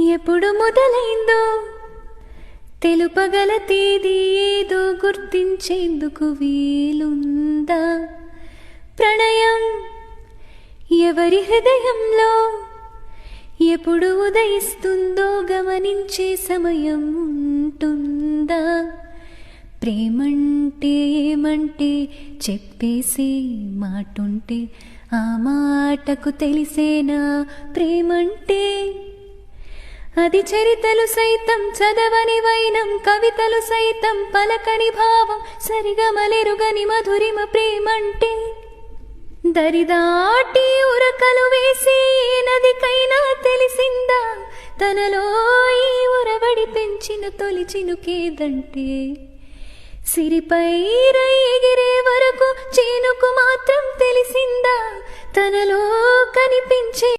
ఎప్పుడు మొదలైందో తెలుపగల తేదీ ఏదో గుర్తించేందుకు వీలుందా? ప్రణయం ఎవరి హృదయంలో ఎప్పుడు ఉదయిస్తుందో గమనించే సమయం ఉంటుందా? ప్రేమంటే ఏమంటే చెప్పేసే మాటుంటే ఆ మాటకు తెలిసేనా ప్రేమంటే? అది చరితలు సైతం చదవని వైనం, కవితలు సైతం పలకని భావం, సరిగమలెరుగని మధురిమ ప్రేమంటే. దరిదాటి ఉరకలు వేసి ఏ నదికైనా తెలిసిందా తనలో ఈ ఉరవడి పెంచిన తొలి చినుకేదంటే? సిరిపై రై ఎగిరే వరకు చేనుకు మాత్రం తెలిసిందా తనలో కనిపించే